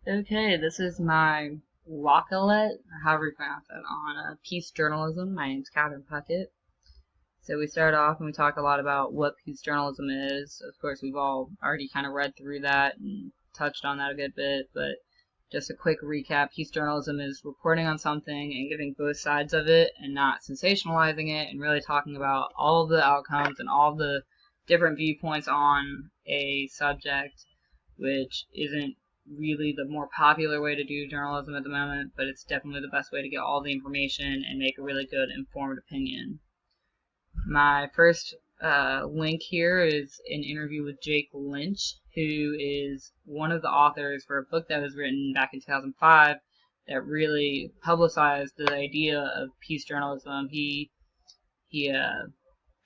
Okay, this is my Wakalet, or however you pronounce it, on peace journalism. My name's Catherine Puckett. So we start off and we talk a lot about what peace journalism is. Of course, we've all already kind of read through that and touched on that a good bit, but just a quick recap. Peace journalism is reporting on something and giving both sides of it and not sensationalizing it and really talking about all of the outcomes and all of the different viewpoints on a subject, which isn't really the more popular way to do journalism at the moment, but it's definitely the best way to get all the information and make a really good informed opinion. My first link here is an interview with Jake Lynch, who is one of the authors for a book that was written back in 2005 that really publicized the idea of peace journalism. He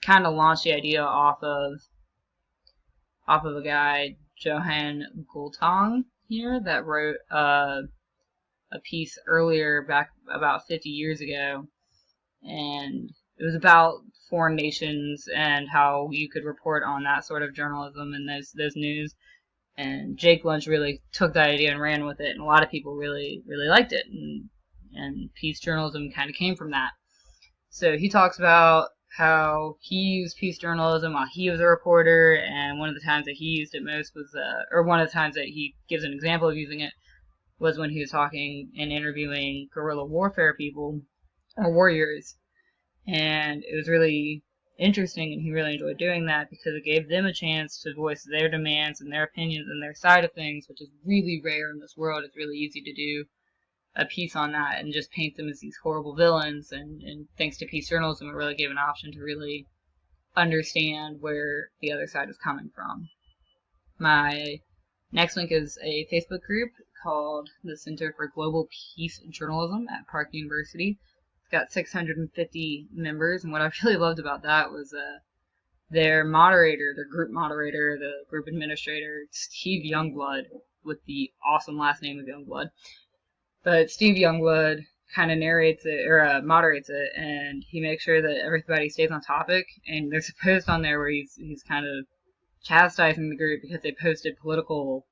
kind of launched the idea off of a guy, Johan Gultong, here, that wrote a piece earlier, back about 50 years ago, and it was about foreign nations and how you could report on that sort of journalism and those news. And Jake Lynch really took that idea and ran with it, and a lot of people really liked it, and peace journalism kind of came from that. So he talks about how he used peace journalism while he was a reporter, and one of the times that he used it most was, or one of the times that he gives an example of using it was when he was talking and interviewing guerrilla warfare people, or warriors. And it was really interesting, and he really enjoyed doing that because it gave them a chance to voice their demands and their opinions and their side of things, which is really rare in this world. It's really easy to do a piece on that and just paint them as these horrible villains, and thanks to peace journalism it really gave an option to really understand where the other side is coming from. My next link is a Facebook group called the Center for Global Peace Journalism at Park University. It's got 650 members, and what I really loved about that was their moderator, their group moderator, the group administrator, Steve Youngblood, with the awesome last name of Youngblood. But Steve Youngblood kind of narrates it, or moderates it, and he makes sure that everybody stays on topic. And there's a post on there where he's kind of chastising the group because they posted political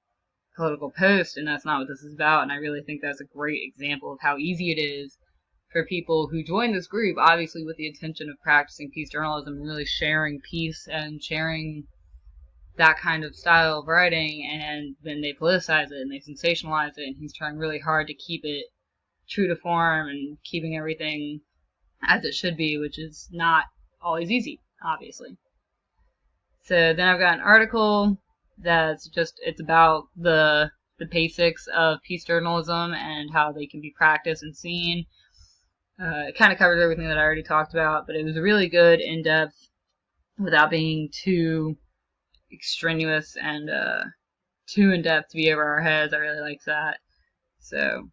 posts, and that's not what this is about. And I really think that's a great example of how easy it is for people who join this group, obviously with the intention of practicing peace journalism and really sharing peace and sharing that kind of style of writing, and then they politicize it and they sensationalize it, and he's trying really hard to keep it true to form and keeping everything as it should be, which is not always easy, obviously. So then I've got an article it's about the basics of peace journalism and how they can be practiced and seen. It kind of covers everything that I already talked about, but it was really good, in-depth, without being too extraneous and too in-depth to be over our heads. I really liked that. So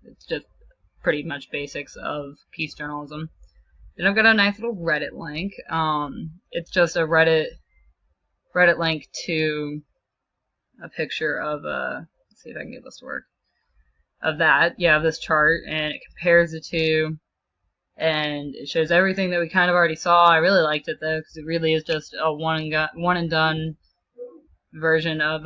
it's just pretty much basics of peace journalism. Then I've got a nice little Reddit link. It's just a Reddit link to a picture of let's see if I can get this to work. Of this chart, and it compares the two, and it shows everything that we kind of already saw. I really liked it though, because it really is just a one and done version of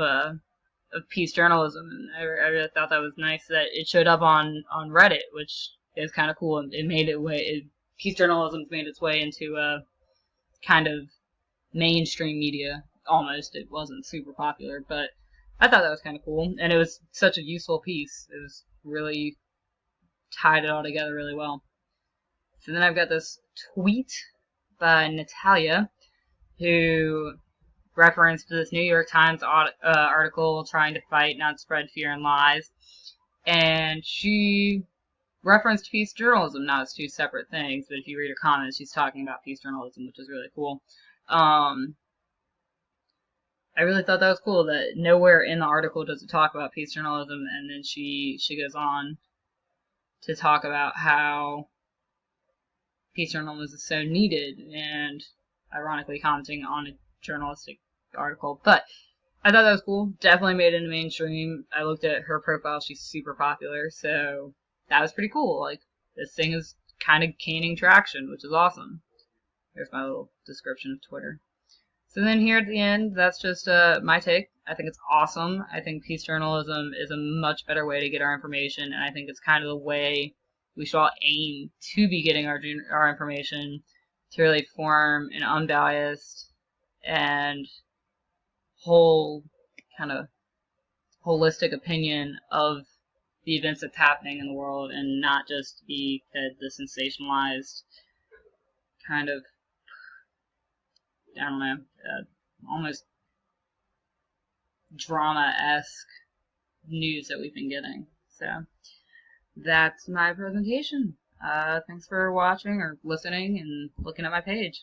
peace journalism, and I really thought that was nice that it showed up on Reddit, which is kind of cool. It made peace journalism's made its way into a kind of mainstream media almost. It wasn't super popular, but I thought that was kind of cool, and it was such a useful piece. It was really tied it all together really well. So then I've got this tweet by Natalia, who referenced this New York Times article trying to fight, not spread fear and lies, and she referenced peace journalism. Now it's two separate things, but if you read her comments, she's talking about peace journalism, which is really cool. I really thought that was cool that nowhere in the article does it talk about peace journalism, and then she goes on to talk about how peace journalism is so needed, and ironically commenting on a journalistic article. But I thought that was cool. Definitely made it into mainstream. I looked at her profile. She's super popular, so that was pretty cool. Like, this thing is kind of gaining traction, which is awesome. Here's my little description of Twitter. So then here at the end, that's just my take. I think it's awesome. I think peace journalism is a much better way to get our information, and I think it's kind of the way we should all aim to be getting our information, to really form an unbiased and whole kind of holistic opinion of the events that's happening in the world, and not just be fed the sensationalized kind of, I don't know, almost drama-esque news that we've been getting. So that's my presentation. Thanks for watching or listening and looking at my page.